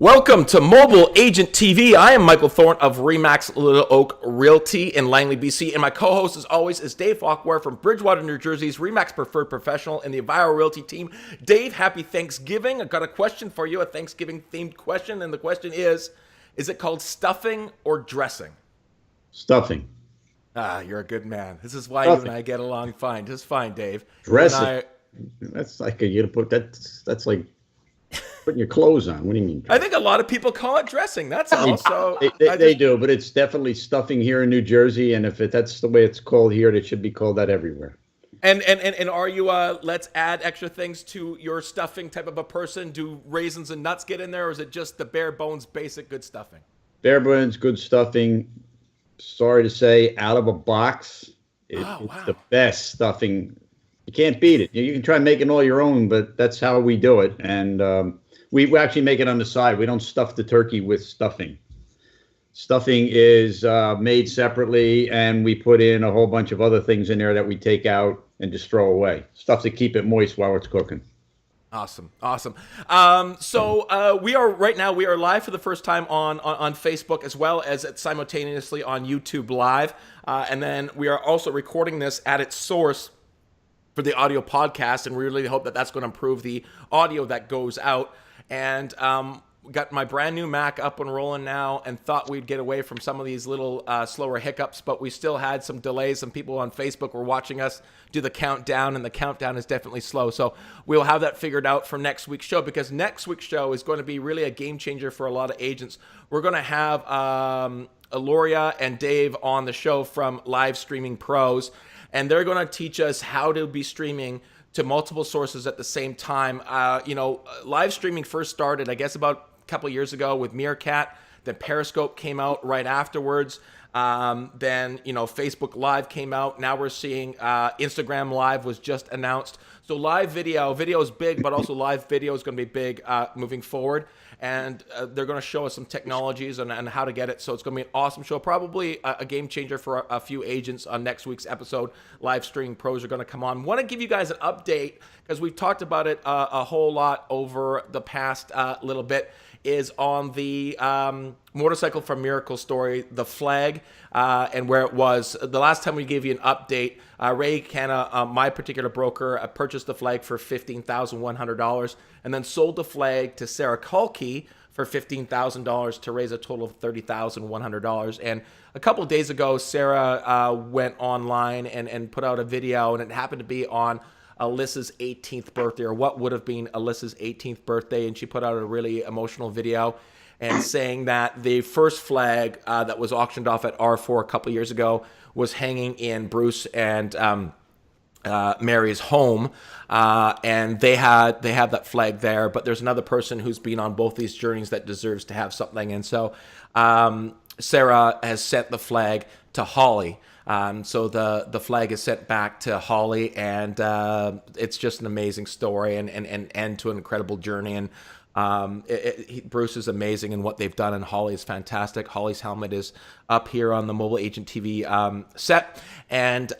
Welcome to Mobile Agent TV. I am Michael Thorne of Remax Little Oak Realty in Langley, BC, and my co-host, as always, is Dave Falkware from Bridgewater, New Jersey's Remax Preferred Professional in the Avira Realty team. Dave, happy Thanksgiving. I've got a question for you, a Thanksgiving-themed question, and the question is it called stuffing or dressing? Stuffing. Ah, you're a good man. This is why Stuffing. you and I get along fine. Just fine, Dave. Dressing. That's like that's like putting your clothes on. What do you mean? I think a lot of people call it dressing. That's all. So They do, but it's definitely stuffing here in New Jersey, and if that's the way it's called here, it should be called that everywhere. And are you let's add extra things to your stuffing type of a person? Do raisins and nuts get in there, or is it just the bare bones basic good stuffing? Bare bones, good stuffing. Sorry to say, out of a box, it's the best stuffing. You can't beat it. You can try making all your own, but that's how we do it. And we actually make it on the side. We don't stuff the turkey with stuffing. Stuffing is made separately, and we put in a whole bunch of other things in there that we take out and just throw away. Stuff to keep it moist while it's cooking. Awesome. So we are live for the first time on Facebook, as well as simultaneously on YouTube Live. And then we are also recording this at its source for the audio podcast, and we really hope that that's going to improve the audio that goes out. And got my brand new Mac up and rolling now, and thought we'd get away from some of these little slower hiccups, but we still had some delays. Some people on Facebook were watching us do the countdown, and the countdown is definitely slow. So we'll have that figured out for next week's show, because next week's show is going to be really a game changer for a lot of agents. We're going to have Aloria and Dave on the show from Live Streaming Pros, and they're going to teach us how to be streaming to multiple sources at the same time. Live streaming first started, I guess, about couple years ago with Meerkat. Then Periscope came out right afterwards. Then Facebook Live came out. Now we're seeing Instagram Live was just announced. So live video is big, but also live video is going to be big moving forward. And they're going to show us some technologies and how to get it. So it's going to be an awesome show, probably a game changer for a few agents on next week's episode. Live streaming pros are going to come on. Want to give you guys an update, because we've talked about it a whole lot over the past little bit, is on the motorcycle from Miracle story, the flag, and where it was. The last time we gave you an update, Ray Canna, my particular broker, purchased the flag for $15,100 and then sold the flag to Sarah Kulke for $15,000 to raise a total of $30,100. And a couple of days ago, Sarah went online and put out a video, and it happened to be on Alyssa's 18th birthday, or what would have been Alyssa's 18th birthday, and she put out a really emotional video and saying that the first flag that was auctioned off at R4 a couple years ago was hanging in Bruce and Mary's home, and they have that flag there, but there's another person who's been on both these journeys that deserves to have something. And so Sarah has sent the flag to Holly. So the flag is sent back to Holly, and it's just an amazing story and end to an incredible journey. And Bruce is amazing in what they've done, and Holly is fantastic. Holly's helmet is up here on the Mobile Agent TV set, and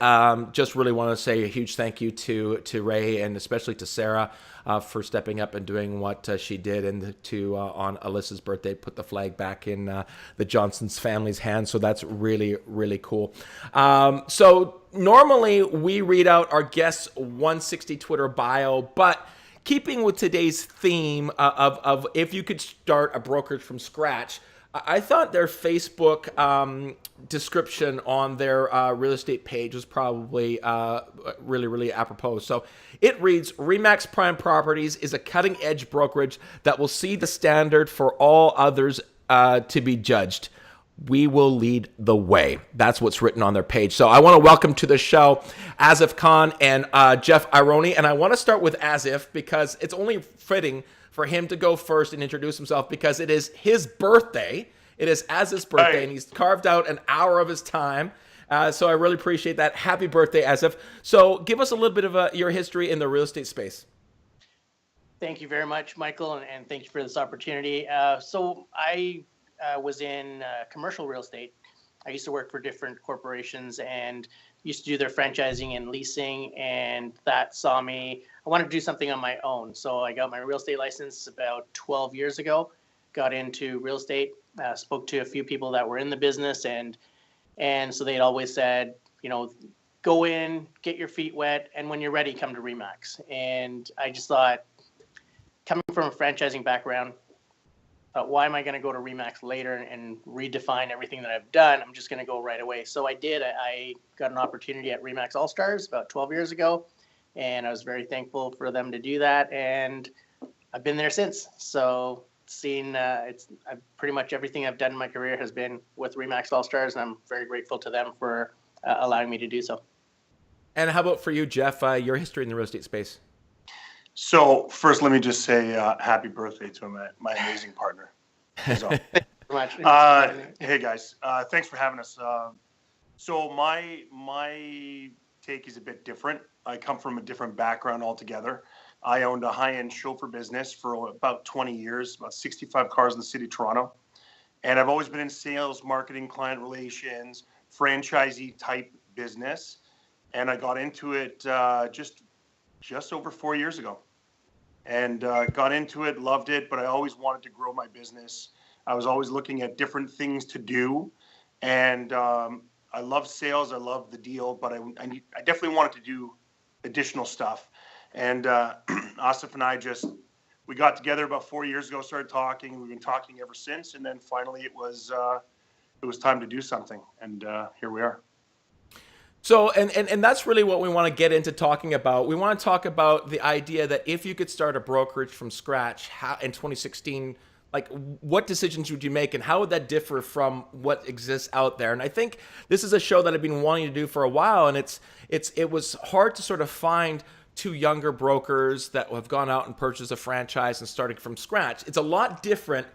just really want to say a huge thank you to Ray, and especially to Sarah for stepping up and doing what she did, and to on Alyssa's birthday put the flag back in the Johnson's family's hands. So that's really, really cool. So normally we read out our guest's 160 Twitter bio, but keeping with today's theme of if you could start a brokerage from scratch, I thought their Facebook description on their real estate page was probably really, really apropos. So it reads, Remax Prime Properties is a cutting-edge brokerage that will see the standard for all others to be judged. We will lead the way. That's what's written on their page. So I want to welcome to the show Asif Khan and Jeff Ironi. And I want to start with Asif, because it's only fitting for him to go first and introduce himself, because it is his birthday. It is Asif's birthday, and he's carved out an hour of his time. So I really appreciate that. Happy birthday, Asif. So give us a little bit of your history in the real estate space. Thank you very much, Michael, and thank you for this opportunity. So I was in commercial real estate. I used to work for different corporations and used to do their franchising and leasing, and that saw me. I wanted to do something on my own. So I got my real estate license about 12 years ago, got into real estate, spoke to a few people that were in the business, and so they'd always said, go in, get your feet wet, and when you're ready, come to Remax. And I just thought, coming from a franchising background, why am I going to go to Remax later and redefine everything that I've done? I'm just going to go right away. So I did. I got an opportunity at Remax All Stars about 12 years ago, and I was very thankful for them to do that. And I've been there since. So pretty much everything I've done in my career has been with Remax All Stars, and I'm very grateful to them for allowing me to do so. And how about for you, Jeff, your history in the real estate space? So first, let me just say happy birthday to my amazing partner. So, Thank you very much. hey guys, thanks for having us. So my take is a bit different. I come from a different background altogether. I owned a high-end chauffeur business for about 20 years, about 65 cars in the city of Toronto. And I've always been in sales, marketing, client relations, franchisee type business. And I got into it just over 4 years ago. And got into it, loved it, but I always wanted to grow my business. I was always looking at different things to do. And I love sales, I love the deal, but I definitely wanted to do additional stuff. And Asif and I we got together about 4 years ago, started talking. We've been talking ever since. And then finally it was time to do something. And here we are. So, and that's really what we want to get into talking about. We want to talk about the idea that if you could start a brokerage from scratch in 2016, like what decisions would you make and how would that differ from what exists out there? And I think this is a show that I've been wanting to do for a while, and it was hard to sort of find two younger brokers that have gone out and purchased a franchise and starting from scratch. It's a lot different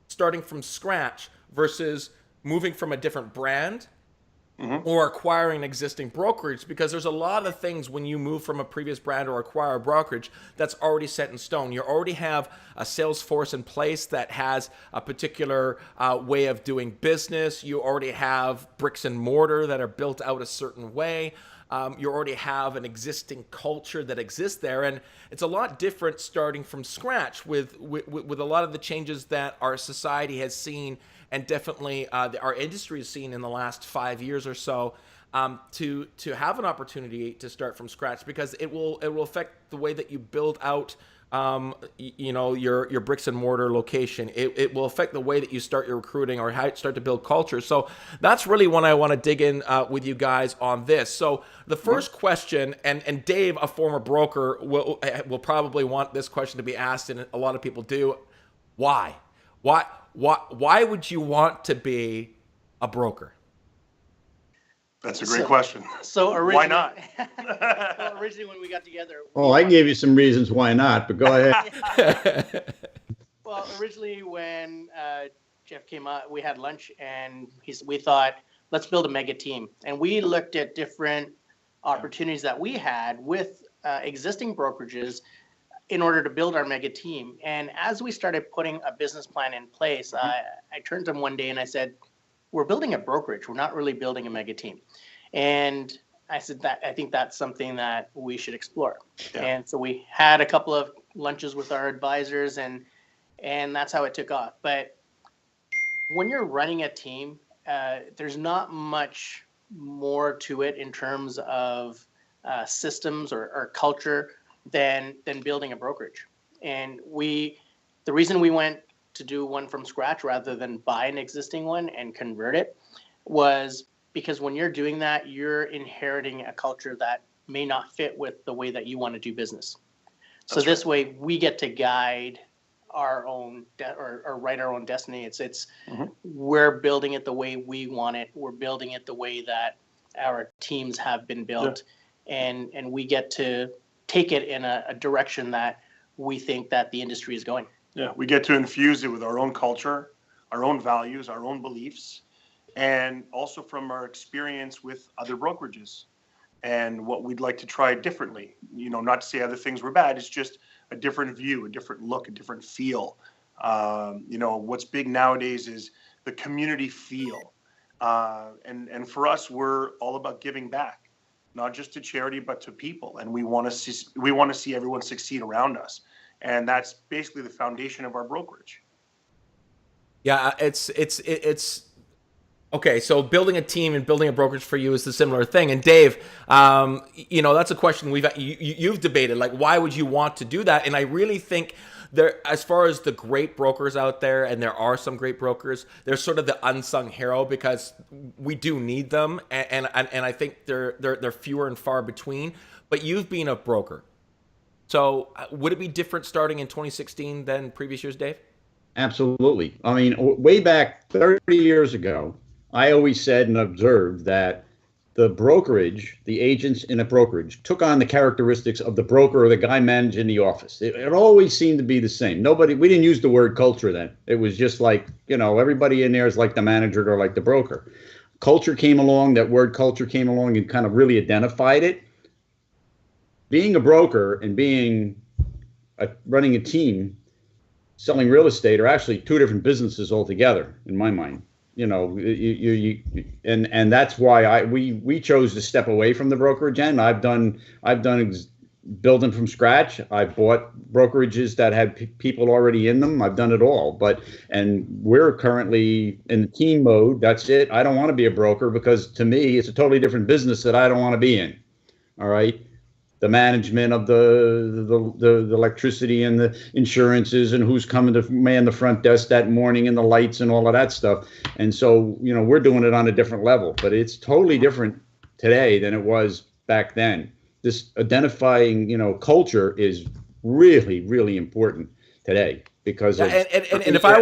starting from scratch versus moving from a different brand or acquiring an existing brokerage, because there's a lot of things when you move from a previous brand or acquire a brokerage that's already set in stone. You already have a sales force in place that has a particular way of doing business. You already have bricks and mortar that are built out a certain way. You already have an existing culture that exists there, and it's a lot different starting from scratch with a lot of the changes that our society has seen, and definitely our industry has seen in the last 5 years or so. To have an opportunity to start from scratch, because it will affect the way that you build out your bricks and mortar location. It will affect the way that you start your recruiting or how you start to build culture. So that's really what I want to dig in with you guys on this. So the first question, and Dave, a former broker, will probably want this question to be asked, and a lot of people do. Why would you want to be a broker? That's a great question. So originally, why not? Well, originally when we got together. Oh, I gave you some reasons why not, but go ahead. Well, originally when Jeff came out, we had lunch, and we thought, let's build a mega team. And we looked at different opportunities that we had with existing brokerages in order to build our mega team. And as we started putting a business plan in place, I turned to him one day and I said, we're building a brokerage. We're not really building a mega team. And I said that I think that's something that we should explore. Yeah. And so we had a couple of lunches with our advisors, and that's how it took off. But when you're running a team, there's not much more to it in terms of systems or culture than building a brokerage. And the reason we went to do one from scratch rather than buy an existing one and convert it was because when you're doing that, you're inheriting a culture that may not fit with the way that you want to do business. So this way we get to guide our own or write our own destiny. It's we're building it the way we want it. We're building it the way that our teams have been built, and we get to take it in a direction that we think that the industry is going. Yeah, we get to infuse it with our own culture, our own values, our own beliefs, and also from our experience with other brokerages and what we'd like to try differently. Not to say other things were bad, it's just a different view, a different look, a different feel. What's big nowadays is the community feel. And for us, we're all about giving back, not just to charity, but to people. And we want to see everyone succeed around us. And that's basically the foundation of our brokerage. Yeah, it's okay. So building a team and building a brokerage for you is the similar thing. And Dave, that's a question you've debated. Like, why would you want to do that? And I really think there, as far as the great brokers out there, and there are some great brokers, they're sort of the unsung hero because we do need them, and I think they're fewer and far between. But you've been a broker, so would it be different starting in 2016 than previous years, Dave? Absolutely. I mean, way back 30 years ago, I always said and observed that the brokerage, the agents in a brokerage, took on the characteristics of the broker or the guy managing the office. It always seemed to be the same. We didn't use the word culture then. It was just like, everybody in there is like the manager or like the broker. Culture came along, that word culture came along and kind of really identified it. Being a broker and running a team selling real estate are actually two different businesses altogether, in my mind. And that's why we chose to step away from the brokerage end. I've done building from scratch. I've bought brokerages that had people already in them. I've done it all. And we're currently in the team mode. That's it. I don't want to be a broker because to me, it's a totally different business that I don't want to be in. All right. The management of the electricity and the insurances and who's coming to man the front desk that morning and the lights and all of that stuff. And so, we're doing it on a different level, but it's totally different today than it was back then. This identifying, culture is really, really important today because of, and if I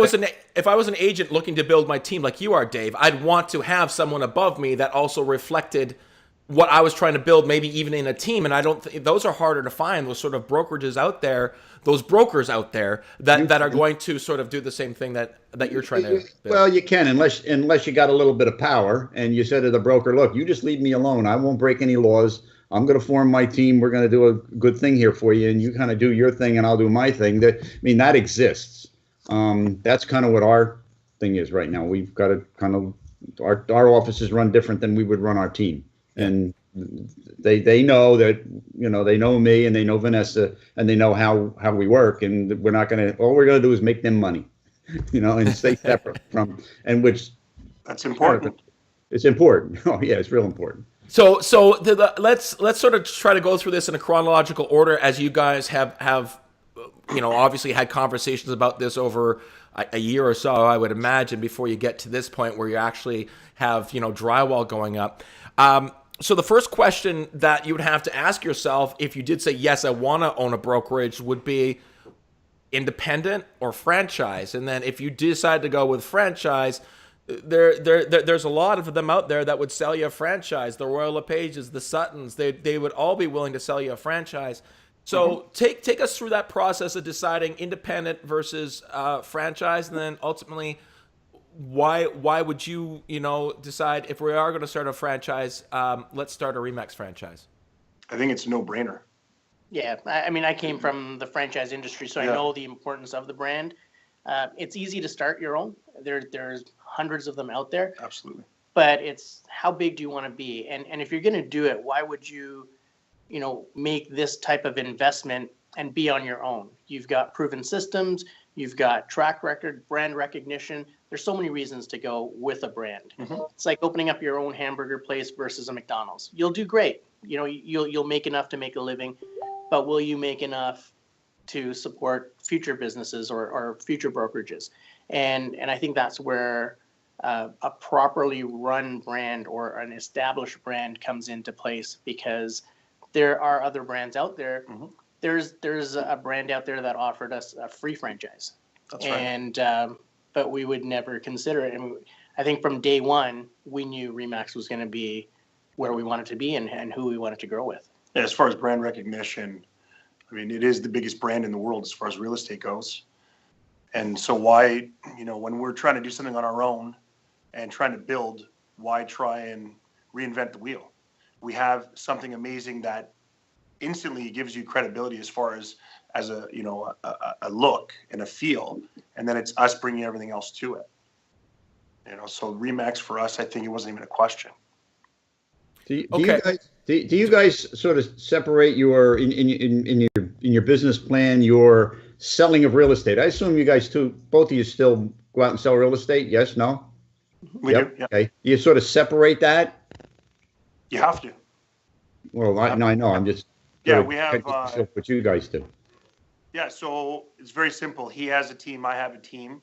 was an agent looking to build my team like you are, Dave, I'd want to have someone above me that also reflected what I was trying to build, maybe even in a team. And I don't those are harder to find, those sort of brokerages out there, those brokers out there that are going to sort of do the same thing that you're trying to build. Well, you can, unless you got a little bit of power and you said to the broker, look, you just leave me alone. I won't break any laws. I'm going to form my team. We're going to do a good thing here for you. And you kind of do your thing and I'll do my thing. That exists. That's kind of what our thing is right now. We've got to kind of, our offices run different than we would run our team. And they know that, they know me and they know Vanessa and they know how we work, and we're not going to, all we're going to do is make them money, and stay separate from, and which that's important. It's important. Oh yeah, it's real important. So let's sort of try to go through this in a chronological order, as you guys have obviously had conversations about this over a year or so, I would imagine, before you get to this point where you actually have drywall going up. So the first question that you would have to ask yourself if you did say, yes, I want to own a brokerage, would be independent or franchise. And then if you decide to go with franchise, there's a lot of them out there that would sell you a franchise. The Royal LePages, the Suttons, they would all be willing to sell you a franchise. So take us through that process of deciding independent versus franchise, and then ultimately, why would you decide, if we are going to start a franchise, let's start a RE/MAX franchise? I think it's a no-brainer. Yeah, I mean, I came from the franchise industry, so I know the importance of the brand. It's easy to start your own. There's hundreds of them out there. Absolutely. But it's how big do you want to be? And if you're going to do it, why would you, make this type of investment and be on your own? You've got proven systems. You've got track record, brand recognition. There's so many reasons to go with a brand. It's like opening up your own hamburger place versus a McDonald's. You'll do great. You'll make enough to make a living, but will you make enough to support future businesses or future brokerages? And I think that's where a properly run brand or an established brand comes into place, because there are other brands out there. There's a brand out there that offered us a free franchise. That's right. And but we would never consider it. And I think from day one, we knew RE/MAX was going to be where we wanted to be and who we wanted to grow with. Yeah, as far as brand recognition, I mean, it is the biggest brand in the world as far as real estate goes. And so why, when we're trying to do something on our own and trying to build, why try and reinvent the wheel? We have something amazing that instantly gives you credibility as far as a look and a feel, and then it's us bringing everything else to it. So RE/MAX for us, I think it wasn't even a question. Do you guys sort of separate your in your business plan, your selling of real estate? I assume you guys both of you still go out and sell real estate? Yes, no? We do. Yeah. Okay. You sort of separate that? You have to. Well, I know. I'm just. Yeah, we have. What you guys do. Yeah, so it's very simple. He has a team. I have a team.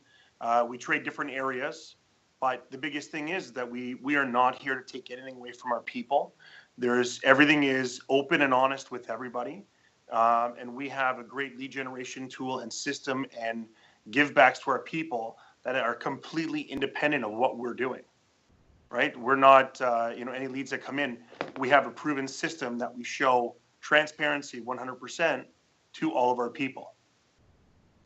We trade different areas, but the biggest thing is that we are not here to take anything away from our people. Everything is open and honest with everybody, and we have a great lead generation tool and system and give backs to our people that are completely independent of what we're doing. Right? We're not, any leads that come in, we have a proven system that we show transparency 100% to all of our people.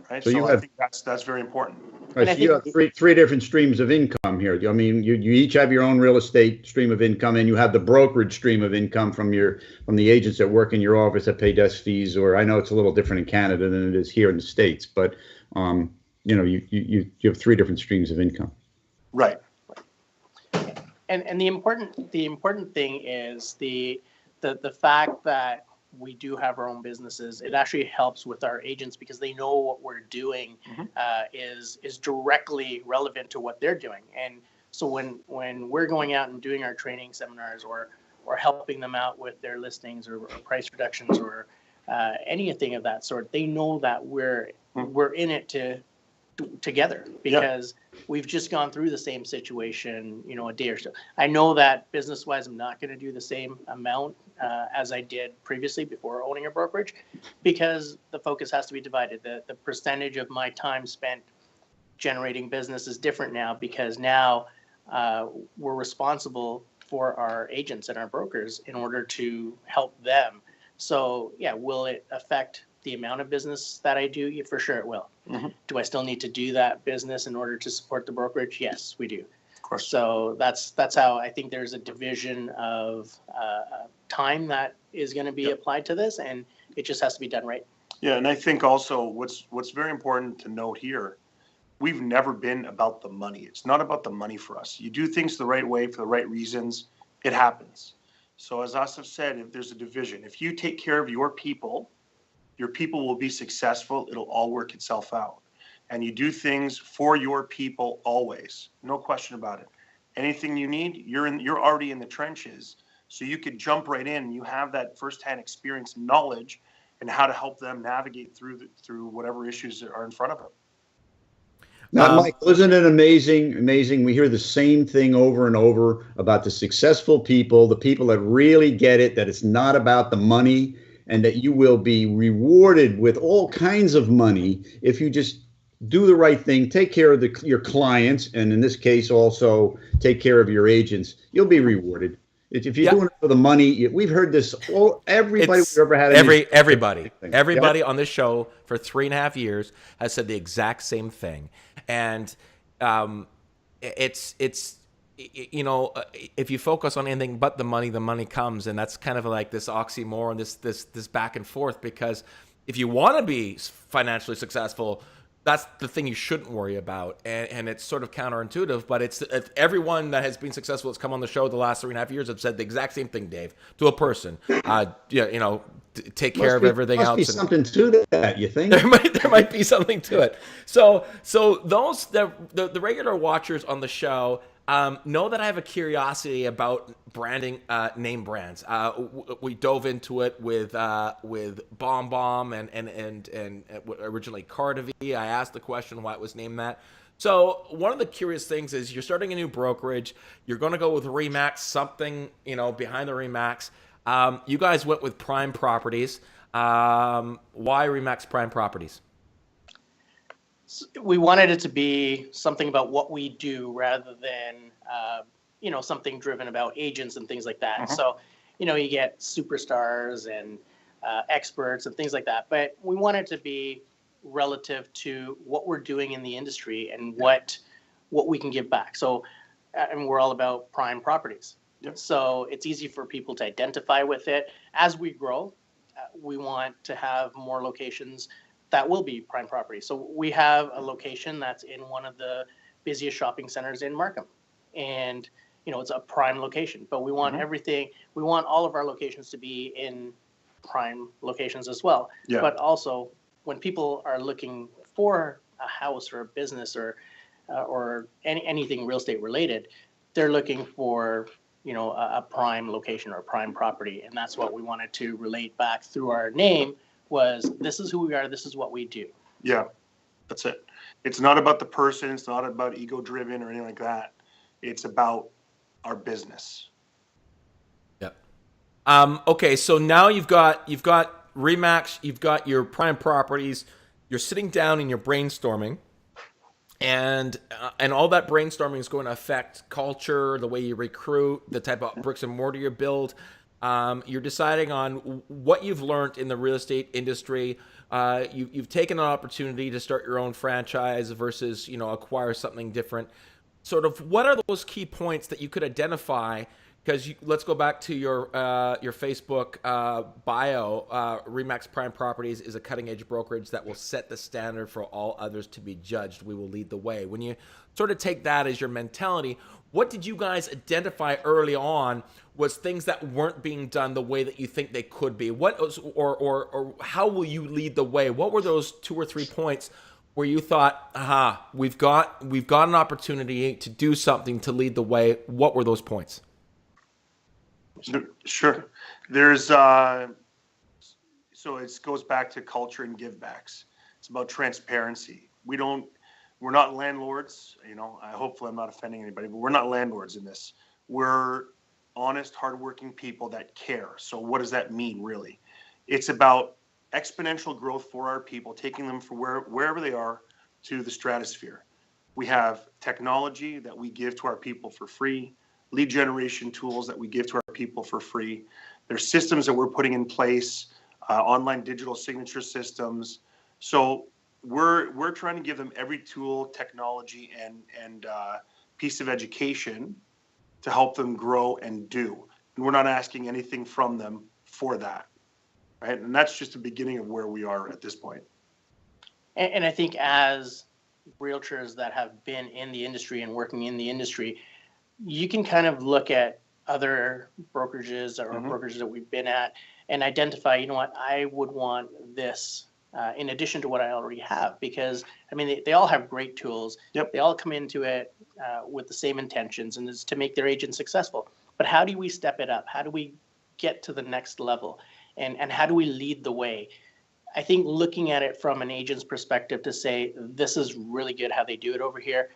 Right? So I think that's very important. Right, so you have three different streams of income here. I mean, you each have your own real estate stream of income, and you have the brokerage stream of income from the agents that work in your office that pay desk fees. Or I know it's a little different in Canada than it is here in the States, but you have three different streams of income. Right. And the important thing is the fact that we do have our own businesses. It actually helps with our agents because they know what we're doing is directly relevant to what they're doing. And so when we're going out and doing our training seminars or helping them out with their listings or price reductions or anything of that sort, they know that we're in it together because we've just gone through the same situation, a day or so. I know that business-wise, I'm not going to do the same amount as I did previously before owning a brokerage, because the focus has to be divided. The percentage of my time spent generating business is different now because now we're responsible for our agents and our brokers in order to help them. So will it affect the amount of business that I do? Yeah, for sure it will. Do I still need to do that business in order to support the brokerage? Yes, we do. Of course. So that's how I think there's a division of time that is going to be applied to this, and it just has to be done right. Yeah, and I think also what's very important to note here, we've never been about the money. It's not about the money for us. You do things the right way for the right reasons, it happens. So as Asif said, if there's a division, if you take care of your people will be successful. It'll all work itself out. And you do things for your people always. No question about it. Anything you need, you're already in the trenches. So you could jump right in. You have that firsthand experience and knowledge and how to help them navigate through whatever issues are in front of them. Now, Michael, isn't it amazing? We hear the same thing over and over about the successful people, the people that really get it, that it's not about the money, and that you will be rewarded with all kinds of money if you just do the right thing, take care of your clients, and in this case also take care of your agents. You'll be rewarded. If you're doing it for the money, we've heard this. Everybody we've ever had. Everybody on this show for 3.5 years has said the exact same thing, and it's if you focus on anything but the money comes, and that's kind of like this oxymoron, this back and forth. Because if you want to be financially successful, that's the thing you shouldn't worry about, and it's sort of counterintuitive, but it's everyone that has been successful that's come on the show the last 3.5 years have said the exact same thing, Dave, to a person. Take care of everything else. Must be something to that, you think? There might be something to it. So those the regular watchers on the show know that I have a curiosity about branding, name brands. We dove into it with Bomb Bomb and originally Cardivi. I asked the question why it was named that. So one of the curious things is you're starting a new brokerage. You're going to go with Remax, something behind the Remax. You guys went with Prime Properties. Why Remax Prime Properties? We wanted it to be something about what we do rather than, something driven about agents and things like that. So, you get superstars and experts and things like that. But we want it to be relative to what we're doing in the industry and what we can give back. So, and we're all about prime properties. Yep. So it's easy for people to identify with it. As we grow, we want to have more locations that will be prime property. So we have a location that's in one of the busiest shopping centers in Markham. And, it's a prime location, but we want everything. We want all of our locations to be in prime locations as well. Yeah. But also when people are looking for a house or a business or or anything real estate related, they're looking for, a prime location or a prime property. And that's what we wanted to relate back through our name was, this is who we are, this is what we do. Yeah, that's it. It's not about the person. It's not about ego driven or anything like that. It's about our business. Yep. Okay, so now you've got Remax, you've got your prime properties. You're sitting down and you're brainstorming, and all that brainstorming is going to affect culture, the way you recruit, the type of bricks and mortar you build. You're deciding on what you've learned in the real estate industry. You've taken an opportunity to start your own franchise versus, acquire something different. Sort of, what are those key points that you could identify? Because let's go back to your Facebook bio. Remax Prime Properties is a cutting-edge brokerage that will set the standard for all others to be judged. We will lead the way. When you sort of take that as your mentality, what did you guys identify early on was things that weren't being done the way that you think they could be? What was, or how will you lead the way? What were those 2 or 3 points where you thought, aha, we've got an opportunity to do something to lead the way? What were those points? Sure. There's so it goes back to culture and givebacks. It's about transparency. We're not landlords, hopefully I'm not offending anybody, but we're not landlords in this. We're honest, hardworking people that care. So what does that mean really? It's about exponential growth for our people, taking them from wherever they are to the stratosphere. We have technology that we give to our people for free, lead generation tools that we give to our people for free. There's systems that we're putting in place, online digital signature systems. So we're trying to give them every tool, technology, and piece of education to help them grow and do. And we're not asking anything from them for that, right? And that's just the beginning of where we are at this point. And I think as realtors that have been in the industry and working in the industry, you can kind of look at other brokerages or brokerages that we've been at and identify, I would want this in addition to what I already have, because they all have great tools. Yep. They all come into it with the same intentions, and it's to make their agent successful. But how do we step it up? How do we get to the next level? And how do we lead the way? I think looking at it from an agent's perspective to say, this is really good how they do it over here.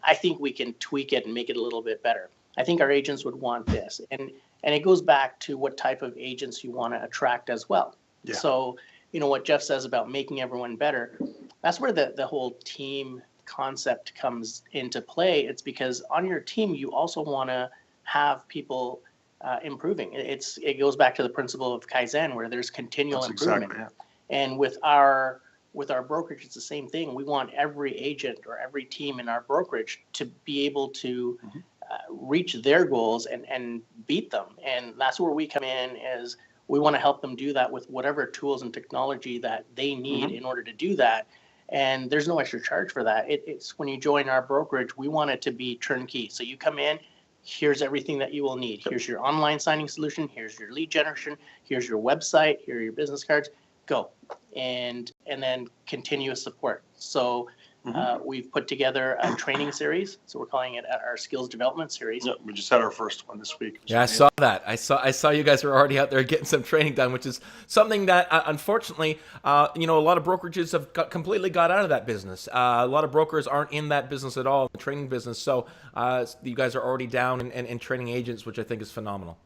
I think we can tweak it and make it a little bit better. I think our agents would want this. And it goes back to what type of agents you want to attract as well. Yeah. So, what Jeff says about making everyone better, that's where the whole team concept comes into play. It's because on your team, you also want to have people improving. It goes back to the principle of Kaizen, where there's continual improvement. Exactly, yeah. And with our brokerage, it's the same thing. We want every agent or every team in our brokerage to be able to reach their goals and beat them. And that's where we come in, is we want to help them do that with whatever tools and technology that they need in order to do that. And there's no extra charge for that. It's when you join our brokerage, we want it to be turnkey. So you come in, here's everything that you will need. Here's your online signing solution. Here's your lead generation. Here's your website. Here are your business cards. Go. And then continuous support. So we've put together a training series. So we're calling it our skills development series. Yeah, we just had our first one this week. Yeah, I saw that. I saw you guys were already out there getting some training done, which is something that unfortunately, a lot of brokerages have completely got out of that business. A lot of brokers aren't in that business at all, the training business. So you guys are already down and training agents, which I think is phenomenal.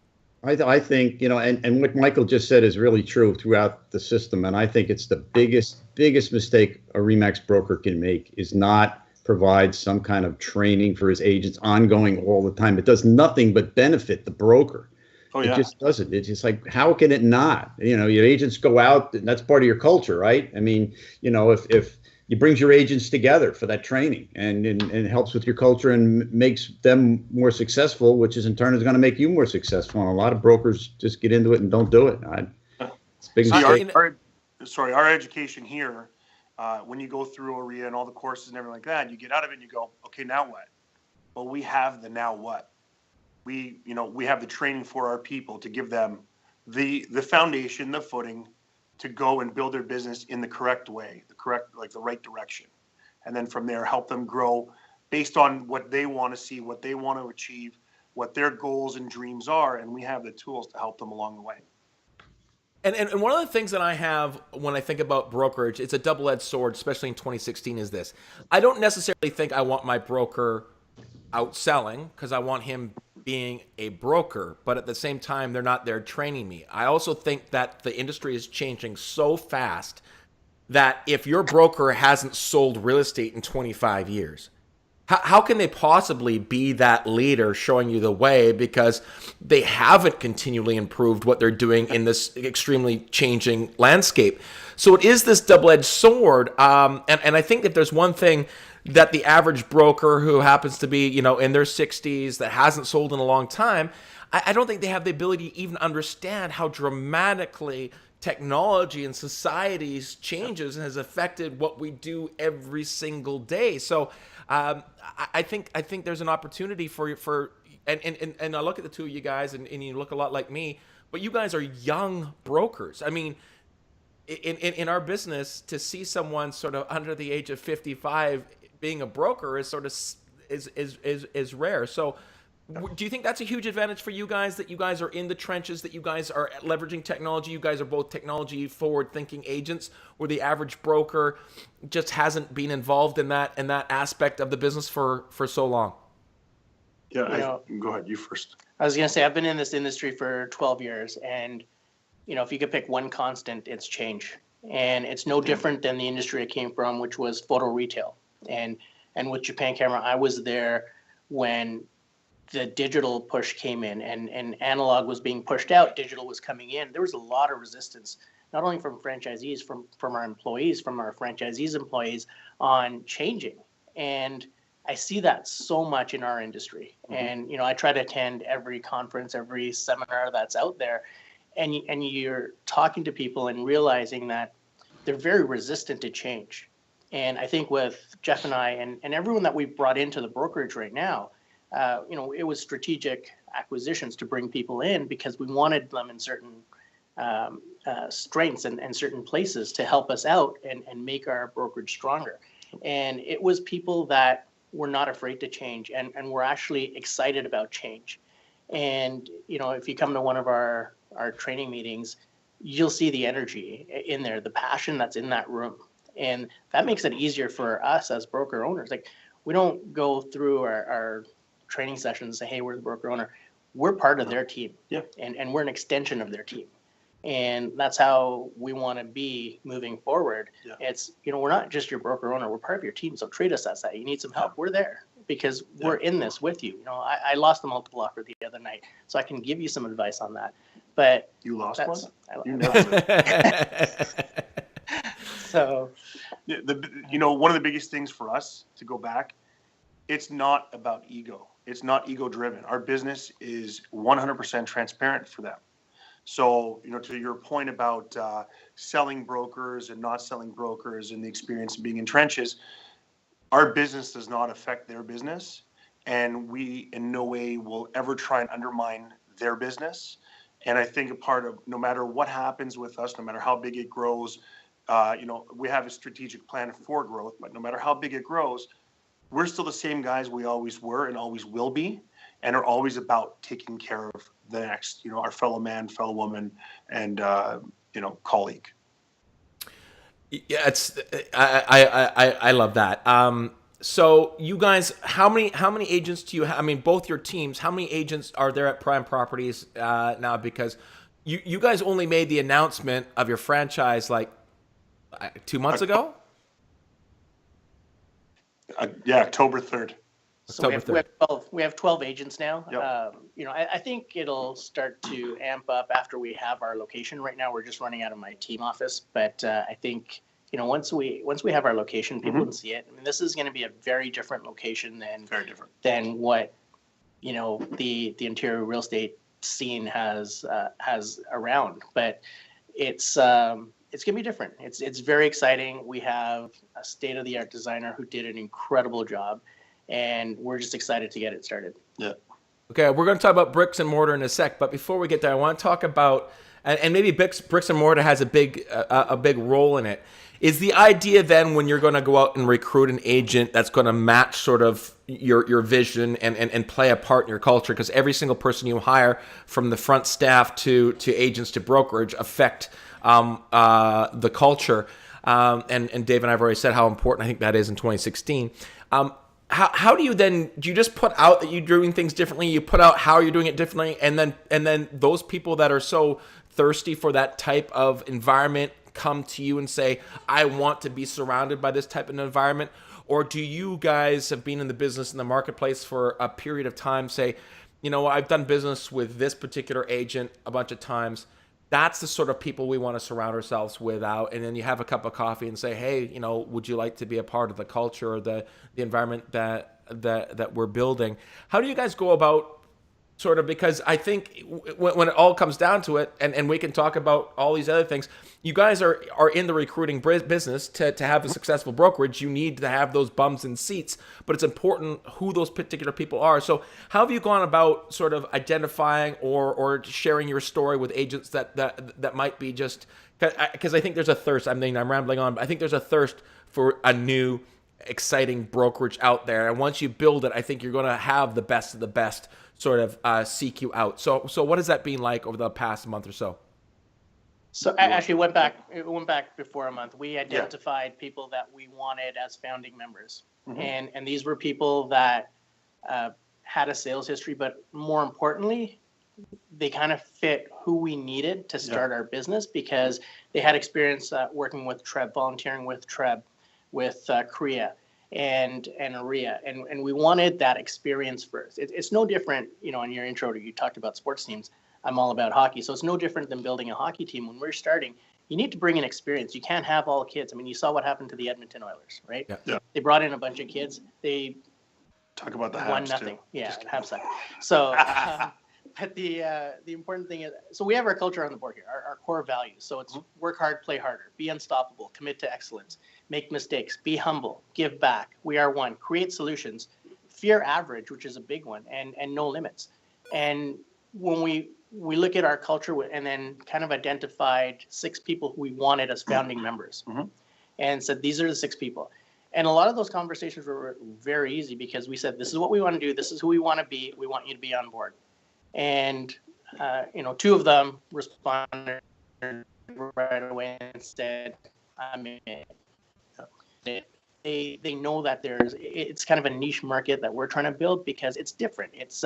I think, and what Michael just said is really true throughout the system. And I think it's the biggest mistake a Remax broker can make is not provide some kind of training for his agents ongoing all the time. It does nothing but benefit the broker. Oh, yeah. It just doesn't. It's just like, how can it not? Your agents go out, and that's part of your culture, right? If it brings your agents together for that training and it helps with your culture and makes them more successful, which is in turn is going to make you more successful. And a lot of brokers just get into it and don't do it. It's big mistake. Our education here, when you go through OREA and all the courses and everything like that, you get out of it and you go, okay, now what? Well, we have the now what. We have the training for our people to give them the foundation, the footing, to go and build their business in the correct way, the right direction. And then from there, help them grow based on what they want to see, what they want to achieve, what their goals and dreams are, and we have the tools to help them along the way. And one of the things that I have when I think about brokerage, it's a double-edged sword, especially in 2016, is this. I don't necessarily think I want my broker outselling because I want him being a broker, but at the same time, they're not there training me. I also think that the industry is changing so fast that if your broker hasn't sold real estate in 25 years, how can they possibly be that leader showing you the way, because they haven't continually improved what they're doing in this extremely changing landscape? So it is this double-edged sword. And I think if there's one thing that the average broker who happens to be, in their 60s, that hasn't sold in a long time, I don't think they have the ability to even understand how dramatically technology and society's changes has affected what we do every single day. So I think there's an opportunity for and I look at the two of you guys, and you look a lot like me, but you guys are young brokers. I mean, in our business, to see someone sort of under the age of 55 being a broker is sort of is rare. So do you think that's a huge advantage for you guys, that you guys are in the trenches, that you guys are leveraging technology, you guys are both technology forward thinking agents, where the average broker just hasn't been involved in that aspect of the business for so long? Yeah, go ahead, you first. I was going to say, I've been in this industry for 12 years, and if you could pick one constant, it's change. And it's no different than the industry I came from, which was photo retail. And with Japan Camera, I was there when the digital push came in, and analog was being pushed out, digital was coming in. There was a lot of resistance, not only from franchisees, from our employees, from our franchisees' employees, on changing. And I see that so much in our industry. And, I try to attend every conference, every seminar that's out there. And you're talking to people and realizing that they're very resistant to change. And I think with Jeff and I and everyone that we've brought into the brokerage right now, it was strategic acquisitions to bring people in because we wanted them in certain strengths and certain places to help us out and make our brokerage stronger. And it was people that were not afraid to change and were actually excited about change. And, if you come to one of our training meetings, you'll see the energy in there, the passion that's in that room. And that makes it easier for us as broker owners. Like, we don't go through our training sessions and say, hey, we're the broker owner. We're part of their team. Yeah. And we're an extension of their team. And that's how we want to be moving forward. Yeah. It's, we're not just your broker owner. We're part of your team. So treat us as that. You need some help. We're there because we're in this with you. I lost a multiple offer the other night, so I can give you some advice on that. But you lost one? You never. So, one of the biggest things for us, to go back, it's not about ego. It's not ego driven. Our business is 100% transparent for them. So, to your point about selling brokers and not selling brokers and the experience of being in trenches, our business does not affect their business. And we in no way will ever try and undermine their business. And I think a part of, no matter what happens with us, no matter how big it grows, we have a strategic plan for growth, but no matter how big it grows, we're still the same guys we always were and always will be, and are always about taking care of the next, our fellow man, fellow woman, and, colleague. Yeah, I love that. So you guys, how many agents do you have? I mean, both your teams, how many agents are there at Prime Properties now? Because you guys only made the announcement of your franchise like 2 months ago? October 3rd. So we have 12 agents now. Yep. I think it'll start to amp up after we have our location. Right now, we're just running out of my team office, but I think once we have our location, people can see it. I mean, this is going to be a very different location than what the interior real estate scene has around. But it's going to be different. It's very exciting. We have a state-of-the-art designer who did an incredible job, and we're just excited to get it started. Yeah. Okay, we're going to talk about bricks and mortar in a sec, but before we get there, I want to talk about, and maybe bricks and mortar has a big role in it. Is the idea then when you're going to go out and recruit an agent that's going to match sort of your vision and play a part in your culture? Because every single person you hire, from the front staff to agents to brokerage, affect the culture. And Dave and I have already said how important I think that is in 2016. How do you just put out that you're doing things differently? You put out how you're doing it differently, and then those people that are so thirsty for that type of environment come to you and say, I want to be surrounded by this type of environment? Or do you guys have been in the business, in the marketplace for a period of time, say, I've done business with this particular agent a bunch of times. That's the sort of people we want to surround ourselves with out. And then you have a cup of coffee and say, hey, would you like to be a part of the culture or the environment that we're building? How do you guys go about sort of, because I think when it all comes down to it, and we can talk about all these other things, you guys are in the recruiting business. To have a successful brokerage, you need to have those bums in seats, but it's important who those particular people are. So how have you gone about sort of identifying or sharing your story with agents that might be just, because I think there's a thirst, I'm rambling on, but I think there's a thirst for a new, exciting brokerage out there. And once you build it, I think you're going to have the best of the best sort of seek you out. So what has that been like over the past month or so? So actually it went back before a month. We identified people that we wanted as founding members. Mm-hmm. And these were people that had a sales history, but more importantly, they kind of fit who we needed to start our business, because they had experience working with Treb, volunteering with Treb, with Korea and Aria, and we wanted that experience first. It's no different, in your intro, you talked about sports teams. I'm all about hockey, so it's no different than building a hockey team. When we're starting, you need to bring in experience. You can't have all kids. I mean, you saw what happened to the Edmonton Oilers, right? Yeah. They brought in a bunch of kids. They talk about the won Habs nothing. too. Yeah, Habs suck. So, but the important thing is, so we have our culture on the board here, our core values. So it's work hard, play harder, be unstoppable, commit to excellence, make mistakes, be humble, give back. We are one, create solutions, fear average, which is a big one, and no limits. And when we look at our culture and then kind of identified 6 people who we wanted as founding members, and said, these are the 6 people. And a lot of those conversations were very easy, because we said, this is what we want to do. This is who we want to be. We want you to be on board. And, 2 of them responded right away and said, I'm in. They know that it's kind of a niche market that we're trying to build, because it's different. It's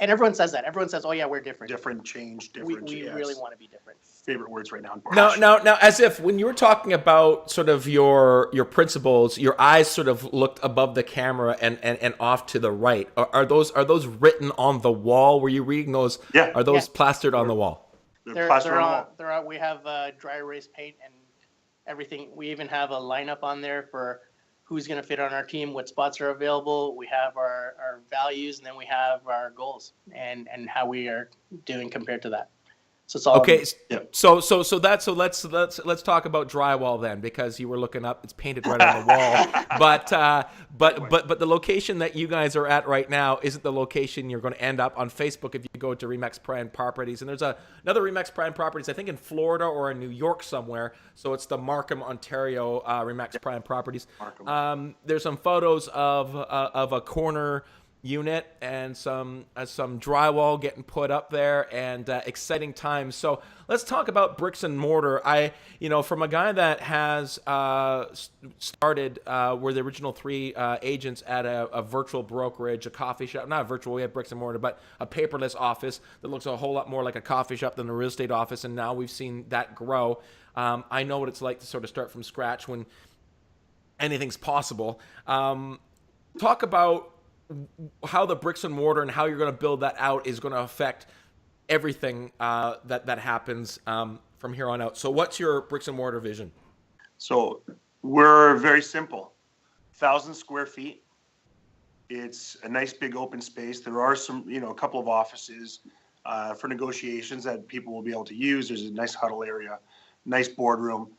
and everyone says that. Everyone says, oh yeah, we're different. Different, change, different. We really want to be different. Favorite words right now. Now, as if when you were talking about sort of your principles, your eyes sort of looked above the camera and off to the right. Are those written on the wall? Were you reading those? Yeah. Are those plastered on the wall? They're on. We have dry erase paint and everything. We even have a lineup on there for who's going to fit on our team, what spots are available. We have our values, and then we have our goals and how we are doing compared to that. So it's all okay. So let's talk about drywall then, because you were looking up. It's painted right on the wall. But the location that you guys are at right now isn't the location you're going to end up on Facebook if you go to Remax Prime Properties. And there's another Remax Prime Properties, I think in Florida or in New York somewhere. So it's the Markham, Ontario Remax Prime Properties. There's some photos of a corner unit and some drywall getting put up there, and exciting times. So let's talk about bricks and mortar. From a guy that has started, we're the original 3 agents at a virtual brokerage, a coffee shop, not virtual, we have bricks and mortar, but a paperless office that looks a whole lot more like a coffee shop than a real estate office. And now we've seen that grow. I know what it's like to sort of start from scratch when anything's possible. Talk about how the bricks and mortar and how you're going to build that out is going to affect everything that happens from here on out. So what's your bricks and mortar vision? So we're very simple. 1,000 square feet. It's a nice big open space. There are some, a couple of offices for negotiations that people will be able to use. There's a nice huddle area, nice boardroom.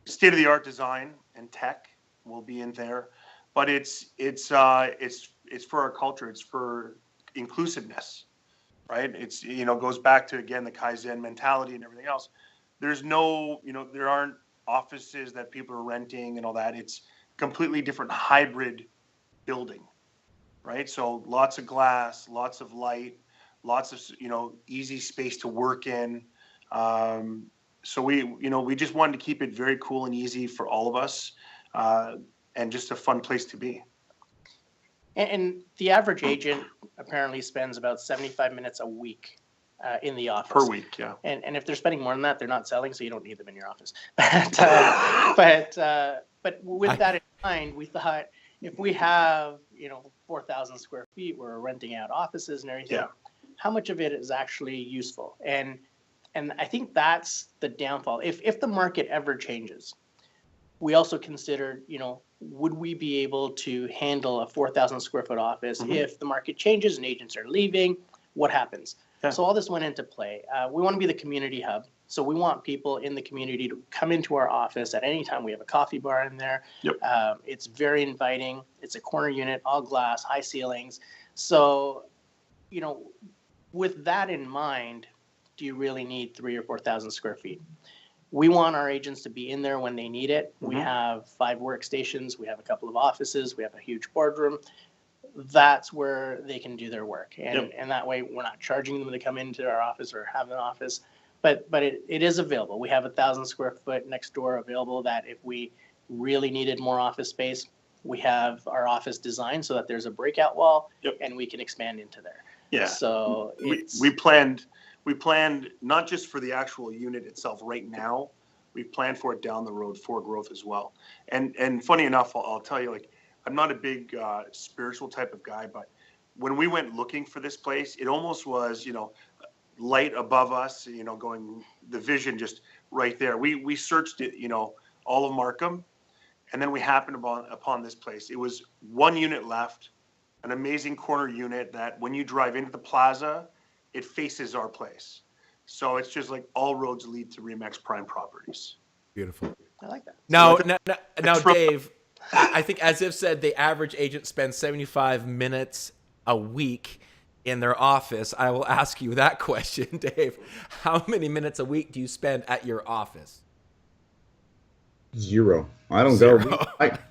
State-of-the-art design and tech will be in there. But it's for our culture. It's for inclusiveness. right? It's, goes back to, again, the Kaizen mentality and everything else. There's no, there aren't offices that people are renting and all that. It's completely different hybrid building, right? So lots of glass, lots of light, lots of, easy space to work in. So we just wanted to keep it very cool and easy for all of us, and just a fun place to be. And the average agent apparently spends about 75 minutes a week in the office. Per week, yeah. And if they're spending more than that, they're not selling, so you don't need them in your office. But with that in mind, we thought if we have 4,000 square feet, we're renting out offices and everything. Yeah. How much of it is actually useful? And I think that's the downfall. If the market ever changes, we also considered, would we be able to handle a 4,000 square foot office if the market changes and agents are leaving? What happens? Yeah. So all this went into play. We want to be the community hub. So we want people in the community to come into our office at any time. We have a coffee bar in there. Yep. It's very inviting. It's a corner unit, all glass, high ceilings. So, with that in mind, do you really need 3,000 or 4,000 square feet? We want our agents to be in there when they need it. We have 5 workstations. We have a couple of offices. We have a huge boardroom. That's where they can do their work. And that way we're not charging them to come into our office or have an office, but it is available. We have 1,000 square foot next door available that if we really needed more office space, we have our office designed so that there's a breakout wall and we can expand into there. Yeah. So we planned not just for the actual unit itself right now, we planned for it down the road for growth as well. And funny enough, I'll tell you, I'm not a big spiritual type of guy, but when we went looking for this place, it almost was, light above us, going the vision just right there. We searched it, all of Markham, and then we happened upon this place. It was 1 unit left, an amazing corner unit that when you drive into the plaza, it faces our place. So it's just like all roads lead to Remax Prime Properties. Beautiful. I like that. Now, Dave, I think Asif said the average agent spends 75 minutes a week in their office. I will ask you that question, Dave. How many minutes a week do you spend at your office? 0. I don't go.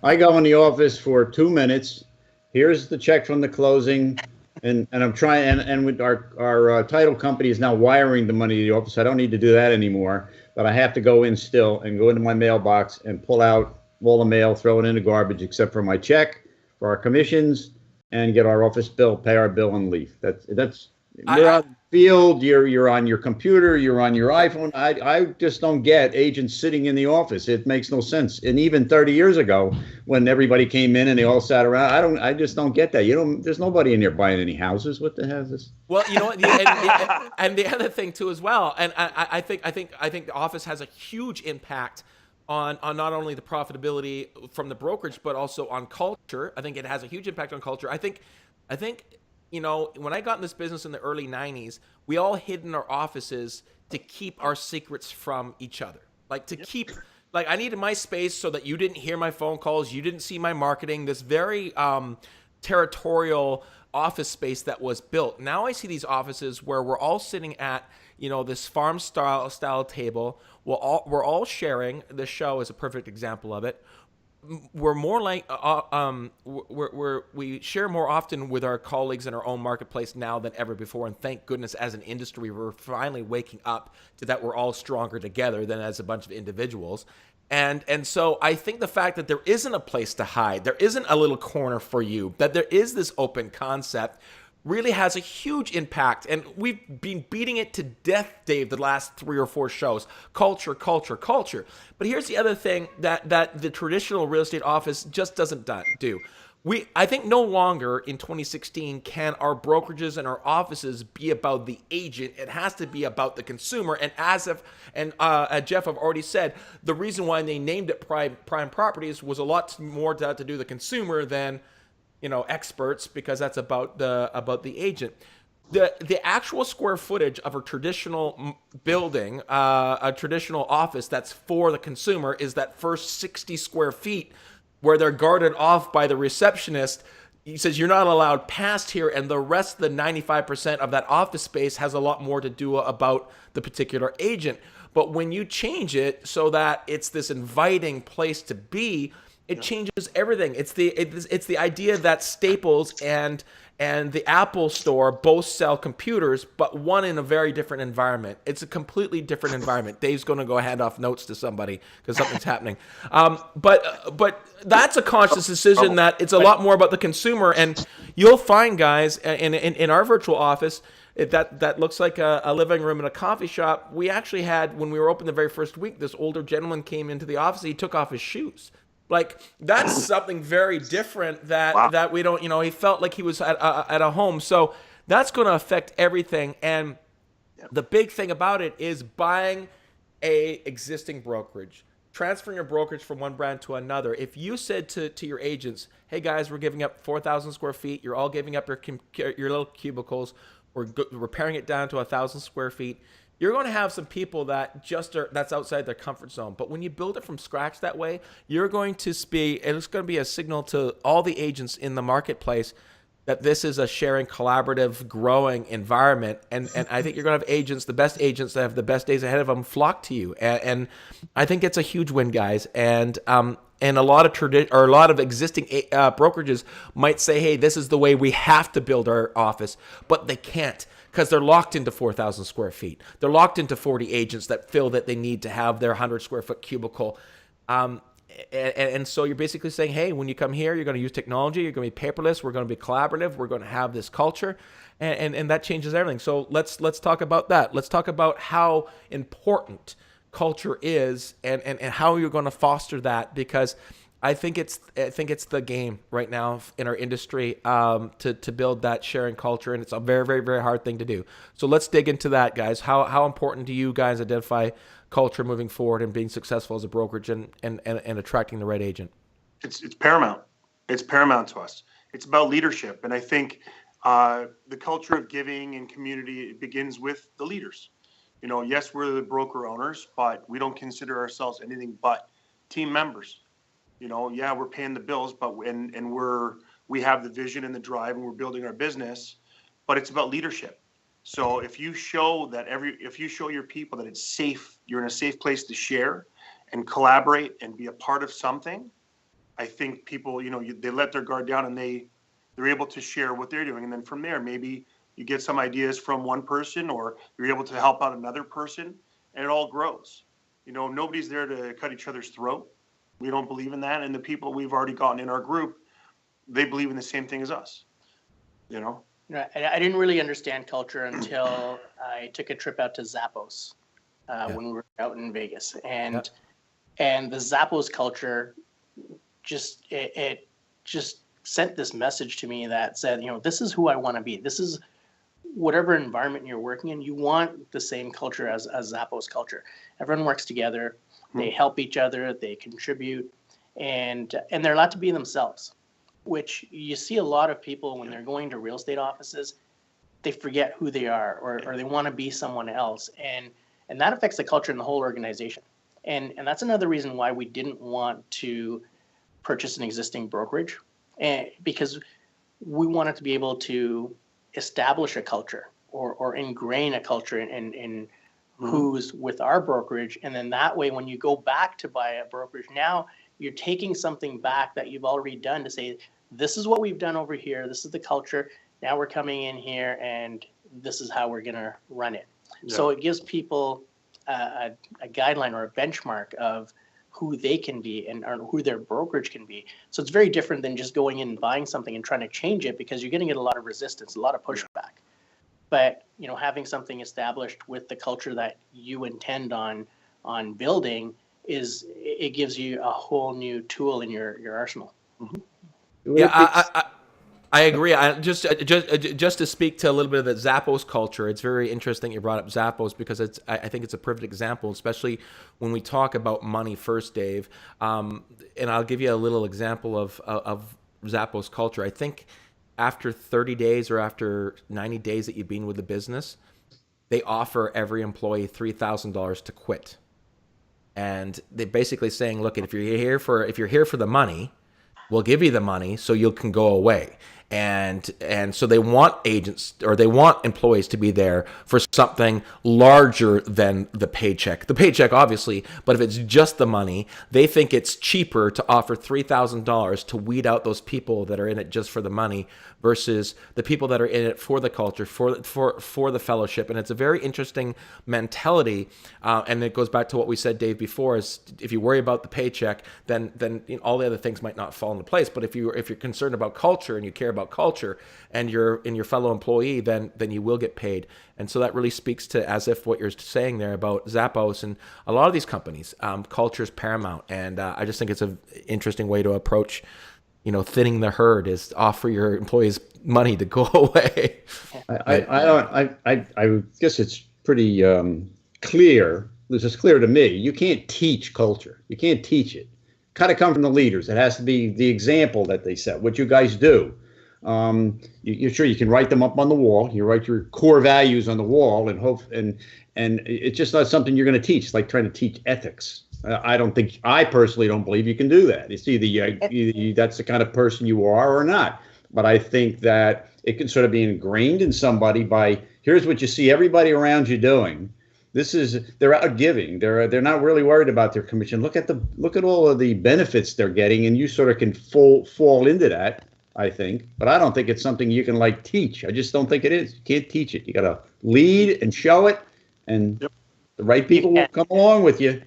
I go in the office for 2 minutes. Here's the check from the closing. And I'm trying, and with our title company is now wiring the money to the office. I don't need to do that anymore, but I have to go in still and go into my mailbox and pull out all the mail, throw it in the garbage, except for my check for our commissions, and get our office bill, pay our bill, and leave. That's you're out in the field, you're on your computer, you're on your iPhone. I just don't get agents sitting in the office. It makes no sense. And even 30 years ago, when everybody came in and they all sat around, I just don't get that. There's nobody in there buying any houses. What the hell is this? Well, and the other thing too as well, and I think the office has a huge impact on not only the profitability from the brokerage, but also on culture. I think it has a huge impact on culture. I think when I got in this business in the early 90s, we all hid in our offices to keep our secrets from each other. I needed my space so that you didn't hear my phone calls, you didn't see my marketing, this very territorial office space that was built. Now I see these offices where we're all sitting at, this farm style table. We're all sharing. This show is a perfect example of it. We're more like we share more often with our colleagues in our own marketplace now than ever before, and thank goodness as an industry we're finally waking up to that. We're all stronger together than as a bunch of individuals. And so I think the fact that there isn't a place to hide, there isn't a little corner for you, that there is this open concept really has a huge impact. And we've been beating it to death, Dave, the last 3 or 4 shows. Culture, culture, culture. But here's the other thing that the traditional real estate office just doesn't do. I think no longer in 2016 can our brokerages and our offices be about the agent. It has to be about the consumer. And Asif and Jeff have already said, the reason why they named it Prime Properties was a lot more to do the consumer than experts, because that's about the agent. The actual square footage of a traditional building, a traditional office that's for the consumer, is that first 60 square feet where they're guarded off by the receptionist he says you're not allowed past here, and the rest of the 95% of that office space has a lot more to do about the particular agent. But when you change it so that it's this inviting place to be, it changes everything. It's the idea that Staples and the Apple Store both sell computers, but one in a very different environment. It's a completely different environment. Dave's going to go hand off notes to somebody because something's happening. But that's a conscious decision that it's a lot more about the consumer. And you'll find, guys, in our virtual office, that looks like a living room in a coffee shop. We actually had, when we were open the very first week, this older gentleman came into the office. He took off his shoes. Like, that's something very different that we don't, he felt like he was at a home. So that's going to affect everything. And the big thing about it is buying a existing brokerage, transferring a brokerage from one brand to another. If you said to your agents, hey guys, we're giving up 4,000 square feet. You're all giving up your little cubicles. We're paring it down to 1,000 square feet. You're going to have some people that that's outside their comfort zone. But when you build it from scratch that way, you're going to it's going to be a signal to all the agents in the marketplace that this is a sharing, collaborative, growing environment. And I think you're going to have agents, the best agents that have the best days ahead of them, flock to you. And I think it's a huge win, guys. And a lot of existing brokerages might say, hey, this is the way we have to build our office, but they can't, because they're locked into 4,000 square feet. They're locked into 40 agents that feel that they need to have their 100 square foot cubicle. And so you're basically saying, hey, when you come here, you're going to use technology. You're going to be paperless. We're going to be collaborative. We're going to have this culture. And that changes everything. So let's talk about that. Let's talk about how important culture is and how you're going to foster that, because I think it's the game right now in our industry to build that sharing culture, and it's a very, very, very hard thing to do. So let's dig into that, guys. How important do you guys identify culture moving forward and being successful as a brokerage and attracting the right agent? It's paramount. It's paramount to us. It's about leadership, and I think the culture of giving and community, it begins with the leaders. Yes, we're the broker owners, but we don't consider ourselves anything but team members. Yeah, we're paying the bills, but we have the vision and the drive, and we're building our business, but it's about leadership. So if you show your people that it's safe, you're in a safe place to share and collaborate and be a part of something, I think people, they let their guard down and they're able to share what they're doing. And then from there, maybe you get some ideas from one person, or you're able to help out another person, and it all grows. Nobody's there to cut each other's throat. We don't believe in that. And the people we've already gotten in our group, they believe in the same thing as us, I didn't really understand culture until I took a trip out to Zappos when we were out in Vegas. And the Zappos culture it just sent this message to me that said, this is who I want to be. This is whatever environment you're working in, you want the same culture as Zappos culture. Everyone works together. They help each other, they contribute, and they're allowed to be themselves, which you see a lot of people when they're going to real estate offices, they forget who they are, or they want to be someone else. And that affects the culture in the whole organization. And that's another reason why we didn't want to purchase an existing brokerage, because we wanted to be able to establish a culture or ingrain a culture in who's with our brokerage. And then that way, when you go back to buy a brokerage, now you're taking something back that you've already done to say, this is what we've done over here. This is the culture. Now we're coming in here and this is how we're going to run it. Yeah. So it gives people a guideline or a benchmark of who they can be and or who their brokerage can be. So it's very different than just going in and buying something and trying to change it, because you're going to get a lot of resistance, a lot of pushback. But having something established with the culture that you intend on building it gives you a whole new tool in your arsenal. Mm-hmm. Yeah, I agree. Just to speak to a little bit of the Zappos culture, it's very interesting you brought up Zappos, because I think it's a perfect example, especially when we talk about money first, Dave. And I'll give you a little example of Zappos culture. I think after 30 days or after 90 days that you've been with the business, they offer every employee $3,000 to quit. And they're basically saying, look, if you're here for the money, we'll give you the money so you can go away. And so they want agents, or they want employees to be there for something larger than the paycheck. The paycheck, obviously, but if it's just the money, they think it's cheaper to offer $3,000 to weed out those people that are in it just for the money versus the people that are in it for the culture, for the fellowship. And it's a very interesting mentality. And it goes back to what we said, Dave, before, is if you worry about the paycheck, then all the other things might not fall into place. But if you're concerned about culture and you care about culture and your fellow employee, then you will get paid. And so that really speaks to, as if what you're saying there about Zappos and a lot of these companies, culture is paramount. And I just think it's an interesting way to approach, thinning the herd, is offer your employees money to go away. I guess it's pretty clear. This is clear to me. You can't teach culture. You can't teach it. Kind of come from the leaders. It has to be the example that they set. What you guys do. You're sure you can write them up on the wall. You write your core values on the wall, and hope and it's just not something you're going to teach. It's like trying to teach ethics. I personally don't believe you can do that. It's either that's the kind of person you are or not. But I think that it can sort of be ingrained in somebody by, here's what you see everybody around you doing. They're out giving. They're not really worried about their commission. Look at all of the benefits they're getting, and you sort of can fall into that, I think. But I don't think it's something you can teach. I just don't think it is. You can't teach it. You got to lead and show it, and the right people will come along with you.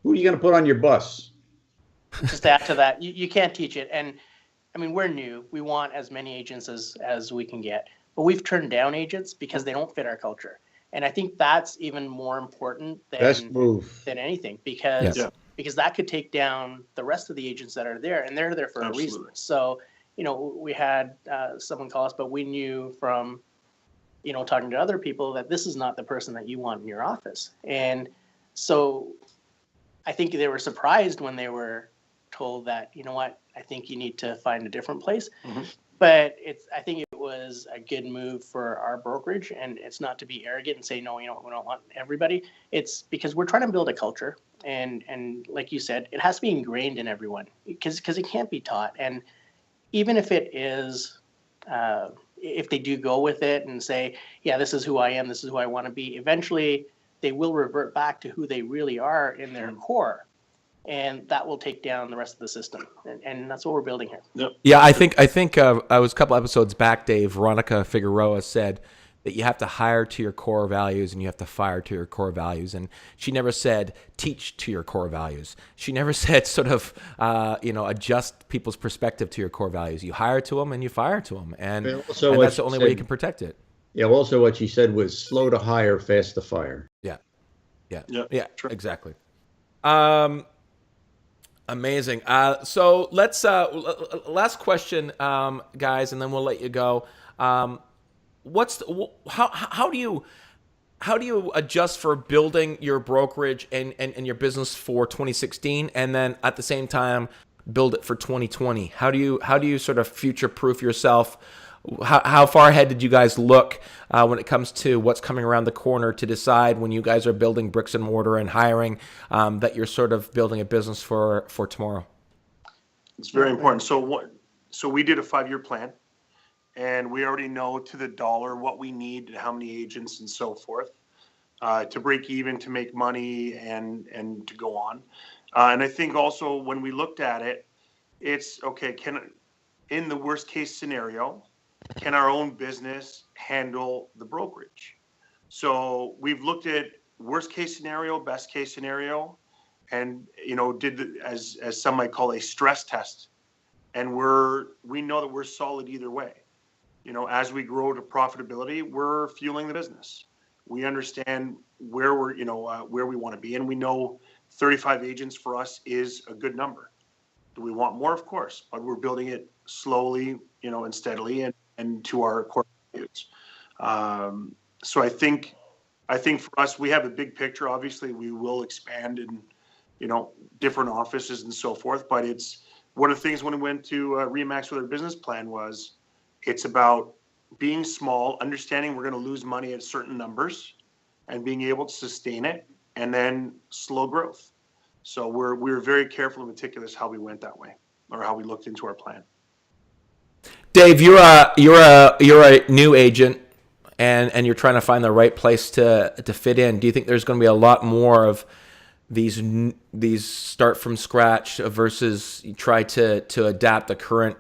Who are you going to put on your bus? Just to add to that, you can't teach it. And I mean, we're new. We want as many agents as we can get, but we've turned down agents because they don't fit our culture. And I think that's even more important than anything, because that could take down the rest of the agents that are there, and they're there for a reason. So, we had someone call us, but we knew from, talking to other people that this is not the person that you want in your office. And so I think they were surprised when they were told that, I think you need to find a different place. Mm-hmm. But I think it was a good move for our brokerage, and it's not to be arrogant and say, no, we don't want everybody. It's because we're trying to build a culture, and like you said, it has to be ingrained in everyone, because it can't be taught. And even if it is, if they do go with it and say, yeah, this is who I am, this is who I want to be, eventually they will revert back to who they really are in their core. And that will take down the rest of the system, and that's what we're building here. Yep. Yeah, I think I was a couple episodes back, Dave. Veronica Figueroa said that you have to hire to your core values and you have to fire to your core values, and she never said teach to your core values. She never said sort of adjust people's perspective to your core values. You hire to them and you fire to them, and that's the only way you can protect it. Yeah. Also, what she said was slow to hire, fast to fire. Yeah. True. Exactly. Amazing. So let's last question, guys, and then we'll let you go. How do you adjust for building your brokerage and your business for 2016, and then at the same time build it for 2020? How do you sort of future proof yourself? How far ahead did you guys look when it comes to what's coming around the corner to decide, when you guys are building bricks and mortar and hiring, that you're sort of building a business for tomorrow? It's very important. So we did a 5-year plan, and we already know to the dollar what we need, how many agents and so forth, to break even, to make money, and to go on. And I think also when we looked at it, it's okay, in the worst case scenario, can our own business handle the brokerage? So we've looked at worst case scenario, best case scenario, and did as some might call a stress test. And we know that we're solid either way. As we grow to profitability, we're fueling the business. We understand where where we want to be, and we know 35 agents for us is a good number. Do we want more? Of course, but we're building it slowly, and steadily, and to our core values. So I think for us, we have a big picture. Obviously, we will expand in, different offices and so forth. But it's one of the things when we went to Remax with our business plan was, it's about being small, understanding we're going to lose money at certain numbers, and being able to sustain it, and then slow growth. So we're very careful and meticulous how we went that way. or how we looked into our plan. Dave, you're a new agent, and you're trying to find the right place to fit in. Do you think there's going to be a lot more of these start from scratch versus you try to adapt the current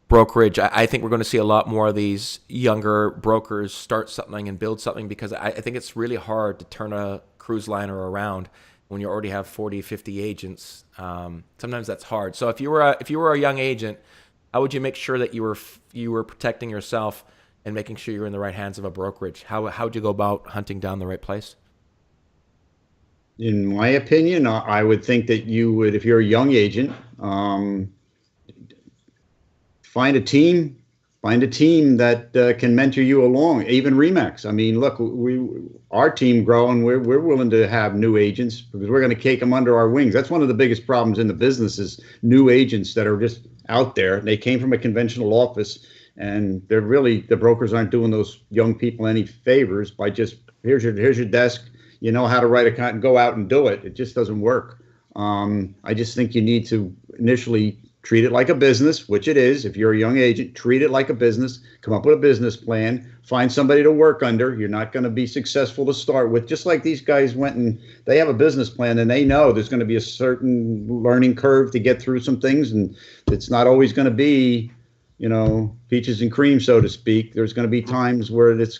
brokerage? I think we're going to see a lot more of these younger brokers start something and build something, because I think it's really hard to turn a cruise liner around when you already have 40, 50 agents. Sometimes that's hard. So if you were a young agent, how would you make sure that you were protecting yourself and making sure you're in the right hands of a brokerage? How would you go about hunting down the right place? In my opinion, I would think that you would, if you're a young agent, find a team that can mentor you along. Even Remax. I mean, look, our team growing, we're willing to have new agents because we're going to take them under our wings. That's one of the biggest problems in the business is new agents that are just out there. They came from a conventional office, and the brokers aren't doing those young people any favors by just here's your desk. You know how to write a contract, go out and do it. It just doesn't work. I just think you need to initially treat it like a business, which it is. If you're a young agent, treat it like a business, come up with a business plan, find somebody to work under. You're not going to be successful to start with. Just like these guys went and they have a business plan and they know there's going to be a certain learning curve to get through some things. And it's not always going to be, peaches and cream, so to speak. There's going to be times where it's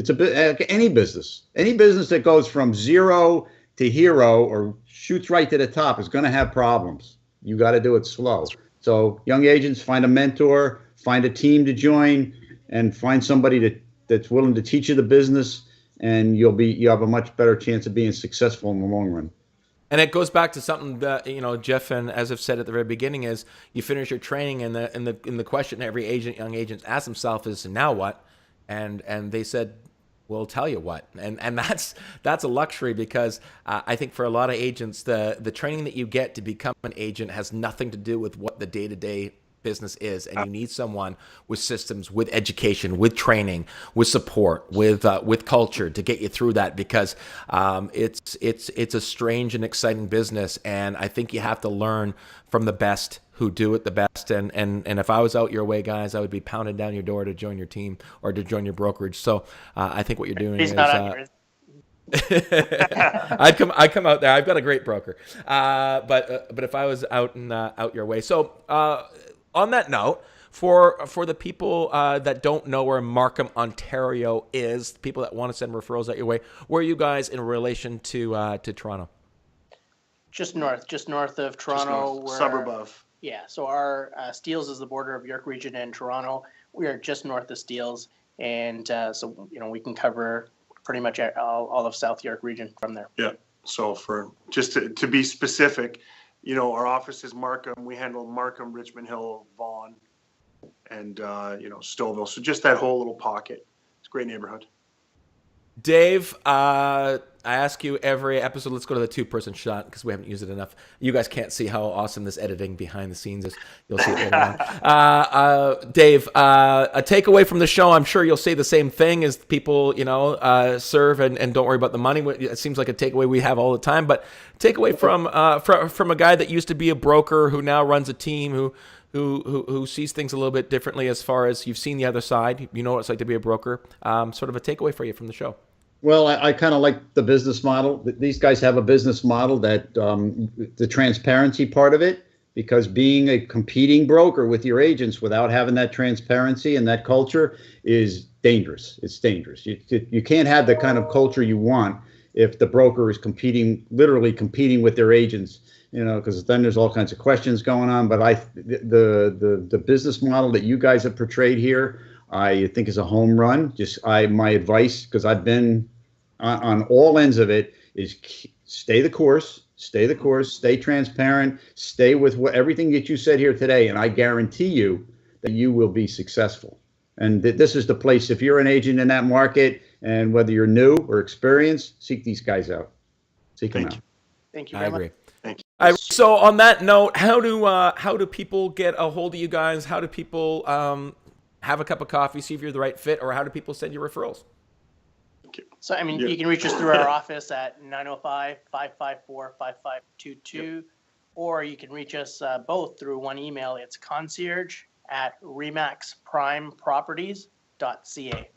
a bit any business that goes from zero to hero or shoots right to the top is going to have problems. You got to do it slow. So young agents, find a mentor, find a team to join, and find somebody that's willing to teach you the business, and you have a much better chance of being successful in the long run. And it goes back to something that Jeff and Asif said at the very beginning is you finish your training, and the question every young agent asks himself is, now what? And they said, we'll tell you what. And that's a luxury, because I think for a lot of agents, the training that you get to become an agent has nothing to do with what the day-to-day business is. And you need someone with systems, with education, with training, with support, with culture to get you through that, because it's a strange and exciting business. And I think you have to learn from the best who do it the best. And if I was out your way, guys, I would be pounding down your door to join your team or to join your brokerage. So I think what you're doing is I'd come out there. I've got a great broker. But if I was out your way. So on that note, for the people that don't know where Markham, Ontario is, people that want to send referrals out your way, where are you guys in relation to Toronto? Just north of Toronto. Suburb of. Yeah, so our Steeles is the border of York Region and Toronto. We are just north of Steeles, and so we can cover pretty much all of South York Region from there. Yeah. So for just to be specific, our office is Markham. We handle Markham, Richmond Hill, Vaughan, and Stouffville. So just that whole little pocket. It's a great neighborhood. Dave, I ask you every episode, let's go to the 2-person shot because we haven't used it enough. You guys can't see how awesome this editing behind the scenes is. You'll see it later on. Dave, a takeaway from the show, I'm sure you'll say the same thing as people, serve and don't worry about the money. It seems like a takeaway we have all the time, but takeaway from a guy that used to be a broker who now runs a team who sees things a little bit differently as far as you've seen the other side. You know what it's like to be a broker. Sort of a takeaway for you from the show. Well, I kind of like the business model. These guys have a business model that the transparency part of it, because being a competing broker with your agents without having that transparency and that culture is dangerous. It's dangerous. You can't have the kind of culture you want if the broker is literally competing with their agents, because then there's all kinds of questions going on. But the business model that you guys have portrayed here, I think is a home run. My advice, because I've been on all ends of it, is stay the course, stay transparent, stay with everything that you said here today, and I guarantee you that you will be successful. And this is the place, if you're an agent in that market, and whether you're new or experienced, seek these guys out. Seek them out. Thank you I very agree. much. Thank you. So on that note, how do people get a hold of you guys? How do people have a cup of coffee, see if you're the right fit, or how do people send you referrals? So, you can reach us through our office at 905-554-5522, or you can reach us both through one email. It's concierge@remaxprimeproperties.ca.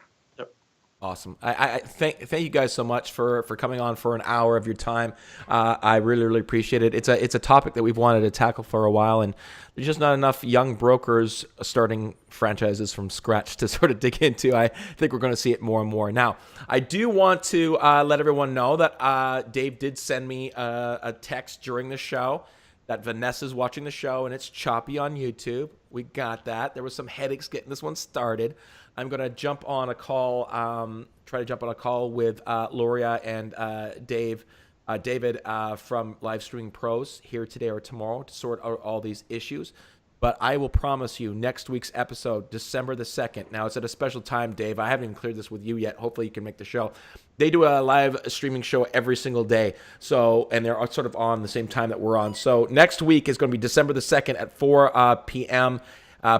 Awesome. I thank you guys so much for coming on for an hour of your time. I really appreciate it. It's a topic that we've wanted to tackle for a while, and there's just not enough young brokers starting franchises from scratch to sort of dig into. I think we're going to see it more and more. Now, I do want to let everyone know that Dave did send me a text during the show that Vanessa's watching the show and it's choppy on YouTube. We got that. There was some headaches getting this one started. I'm going to jump on a call, try to jump on a call with Loria and David from Live Streaming Pros here today or tomorrow to sort out all these issues. But I will promise you next week's episode, December the 2nd. Now, it's at a special time, Dave. I haven't even cleared this with you yet. Hopefully you can make the show. They do a live streaming show every single day. So, and they're sort of on the same time that we're on. So next week is going to be December the 2nd at 4 p.m.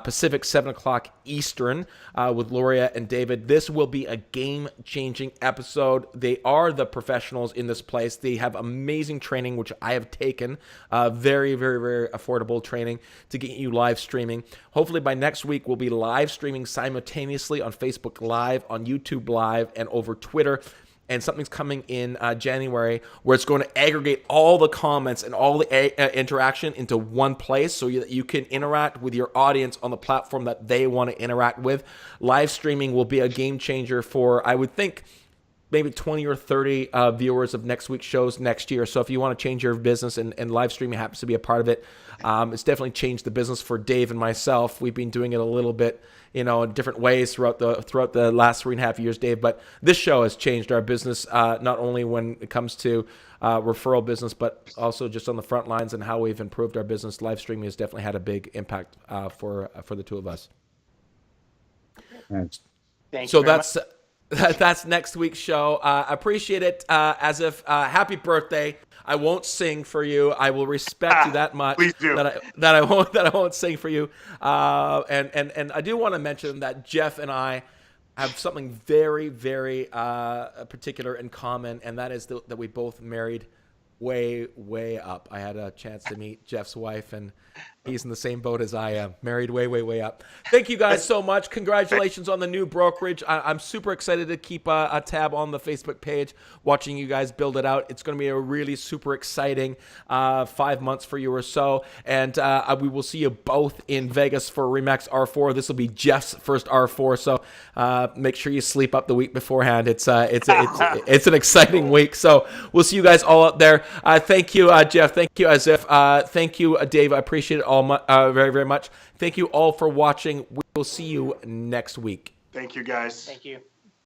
Pacific, 7 o'clock Eastern, with Loria and David. This will be a game-changing episode. They are the professionals in this place. They have amazing training, which I have taken. Very affordable training to get you live streaming. Hopefully by next week, we'll be live streaming simultaneously on Facebook Live, on YouTube Live, and over Twitter. And something's coming in January where it's going to aggregate all the comments and all the interaction into one place so that you can interact with your audience on the platform that they want to interact with. Live streaming will be a game changer for, I would think, maybe 20 or 30 viewers of next week's shows next year. So if you want to change your business and live streaming happens to be a part of it, it's definitely changed the business for Dave and myself. We've been doing it a little bit, in different ways throughout the last 3.5 years, Dave. But this show has changed our business, not only when it comes to referral business, but also just on the front lines and how we've improved our business. Live streaming has definitely had a big impact for the two of us. Thanks. Thank So you very that's next week's show. Appreciate it. Asif, happy birthday. I won't sing for you. I will respect you that much. Please do. That I won't sing for you. And I do want to mention that Jeff and I have something very particular in common, and that is that we both married way up. I had a chance to meet Jeff's wife, and he's in the same boat as I am, married way up. Thank you guys so much. Congratulations on the new brokerage. I'm super excited to keep a tab on the Facebook page, watching you guys build it out. It's going to be a really super exciting 5 months for you or so, and we will see you both in Vegas for RE/MAX R4. This will be Jeff's first R4, so make sure you sleep up the week beforehand. It's an exciting week, so we'll see you guys all out there. Thank you, Jeff. Thank you, Asif. Thank you, Dave. I appreciate it all very much. Thank you all for watching. We will see you next week. Thank you, guys. Thank you.